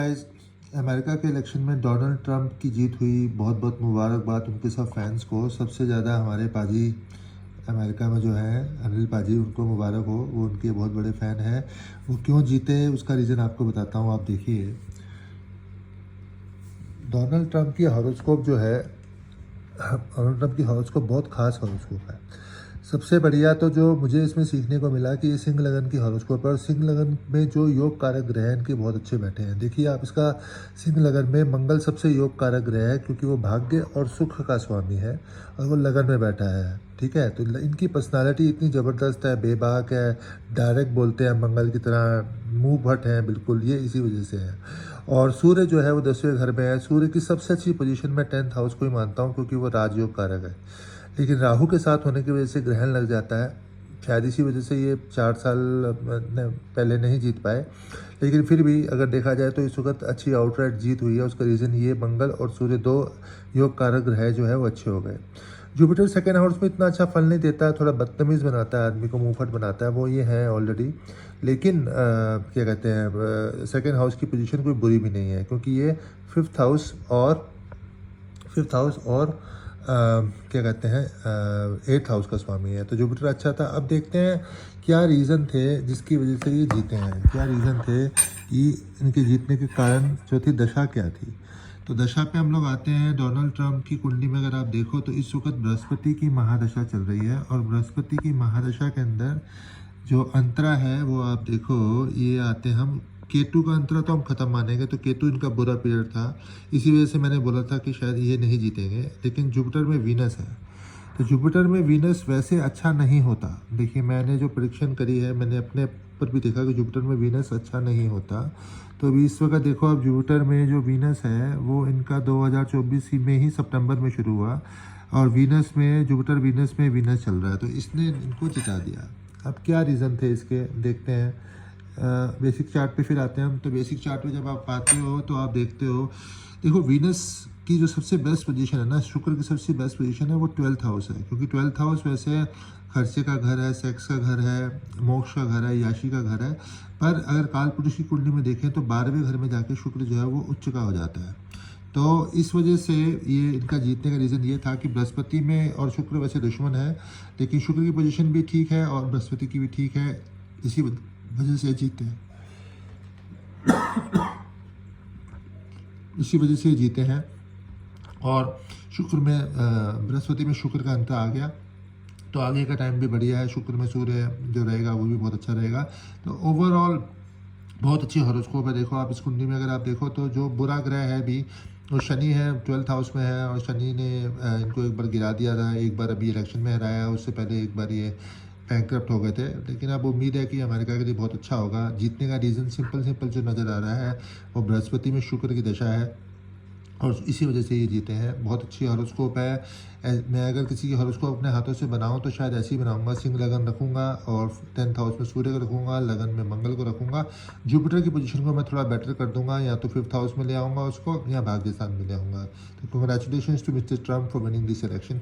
Guys, America के election में Donald Trump की जीत हुई। बहुत बहुत मुबारकबाद उनके सब फैंस को। सबसे ज़्यादा हमारे पाजी अमेरिका में जो है अनिल पाजी, उनको मुबारक हो। वो उनके बहुत बड़े फ़ैन हैं। वो क्यों जीते उसका रीज़न आपको बताता हूँ, आप देखिए। डोनाल्ड ट्रंप की हॉरोस्कोप जो है, डोनाल्ड ट्रंप की हॉरोस्कोप बहुत ख़ास हॉरोस्कोप है। सबसे बढ़िया तो जो मुझे इसमें सीखने को मिला कि ये सिंह लगन की हॉरोस्कोप है, और सिंह लगन में जो योग कारक ग्रह हैं इनके बहुत अच्छे बैठे हैं। देखिए आप, इसका सिंह लगन में मंगल सबसे योग कारक ग्रह है, क्योंकि वो भाग्य और सुख का स्वामी है और वो लगन में बैठा है। ठीक है, तो इनकी पर्सनालिटी इतनी ज़बरदस्त है, बेबाक है, डायरेक्ट बोलते हैं मंगल की तरह, मुंह भट्ट हैं बिल्कुल, ये इसी वजह से है। और सूर्य जो है वो 10वें घर में है। सूर्य की सबसे अच्छी पोजीशन में 10th हाउस को ही मानता हूँ, क्योंकि वो राजयोग कारक है। लेकिन राहु के साथ होने की वजह से ग्रहण लग जाता है, शायद इसी वजह से ये 4 साल पहले नहीं जीत पाए। लेकिन फिर भी अगर देखा जाए तो इस वक्त अच्छी आउटराइट जीत हुई है। उसका रीज़न ये मंगल और सूर्य दो योग कारक ग्रह जो है वो अच्छे हो गए। जुपिटर सेकेंड हाउस में इतना अच्छा फल नहीं देता है, थोड़ा बदतमीज़ बनाता है, आदमी को मुंहफट बनाता है, वो ये है ऑलरेडी। लेकिन क्या कहते हैं, सेकेंड हाउस की पोजीशन कोई बुरी भी नहीं है, क्योंकि ये फिफ्थ हाउस और क्या कहते हैं, 8th हाउस का स्वामी है। तो जुपिटर अच्छा था। अब देखते हैं क्या रीज़न थे जिसकी वजह से ये जीते हैं। क्या रीज़न थे कि इनके जीतने के कारण जो थी, दशा क्या थी। तो दशा पे हम लोग आते हैं। डोनाल्ड ट्रंप की कुंडली में अगर आप देखो तो इस वक्त बृहस्पति की महादशा चल रही है, और बृहस्पति की महादशा के अंदर जो अंतरा है वो आप देखो, ये आते हैं हम। केतु का अंतरा तो हम खत्म मानेंगे, तो केतु इनका बुरा पीरियड था, इसी वजह से मैंने बोला था कि शायद ये नहीं जीतेंगे। लेकिन जुपिटर में वीनस है, तो जुपिटर में वीनस वैसे अच्छा नहीं होता। देखिए मैंने जो प्रेडिक्शन करी है, मैंने अपने पर भी देखा कि जुपिटर में वीनस अच्छा नहीं होता। तो अभी इस वक्त देखो, अब जुपिटर में जो वीनस है वो इनका 2024 में ही सितंबर में शुरू हुआ, और वीनस में, जुपिटर वीनस में वीनस चल रहा है, तो इसने इनको जिता दिया। अब क्या रीज़न थे इसके, देखते हैं। बेसिक चार्ट पे फिर आते हैं हम। तो बेसिक चार्ट पे जब आप आते हो तो आप देखते हो, देखो वीनस की जो सबसे बेस्ट पोजीशन है ना, शुक्र की सबसे बेस्ट पोजीशन है वो 12th हाउस है, क्योंकि 12th हाउस वैसे खर्चे का घर है, सेक्स का घर है, मोक्ष का घर है, याशी का घर है। पर अगर काल पुरुष की कुंडली में देखें तो 12वें घर में जाके शुक्र जो है वो उच्च का हो जाता है। तो इस वजह से ये इनका जीतने का रीज़न ये था कि बृहस्पति में, और शुक्र वैसे दुश्मन है, लेकिन शुक्र की पोजीशन भी ठीक है और बृहस्पति की भी ठीक है, इसी वजह से जीते हैं। इसी वजह से जीते हैं। और शुक्र में, बृहस्पति में शुक्र का अंतर आ गया, तो आगे का टाइम भी बढ़िया है। शुक्र में सूर्य जो रहेगा वो भी बहुत अच्छा रहेगा। तो ओवरऑल बहुत अच्छी हॉरोस्कोप है। देखो आप इस कुंडली में अगर आप देखो तो जो बुरा ग्रह है भी, वो शनि है, 12th हाउस में है, और शनि ने इनको एक बार गिरा दिया था, एक बार अभी इलेक्शन में हराया, उससे पहले एक बार ये बैंकरप्ट हो गए थे। लेकिन अब उम्मीद है कि अमेरिका के लिए बहुत अच्छा होगा। जीतने का रीज़न सिंपल जो नज़र आ रहा है वो बृहस्पति में शुक्र की दशा है, और इसी वजह से ये जीते हैं। बहुत अच्छी हॉरोस्कोप है। मैं अगर किसी की हॉरोस्कोप अपने हाथों से बनाऊं तो शायद ऐसे ही बनाऊंगा। सिंह लगन रखूंगा, और 10th हाउस में सूर्य को रखूंगा, लगन में मंगल को रखूंगा। जुपिटर की पोजीशन को मैं थोड़ा बेटर कर दूंगा, या तो 5th हाउस में ले आऊँगा उसको, या भाग्य स्थान में ले आऊँगा। तो congratulation to mister Trump for winning this election.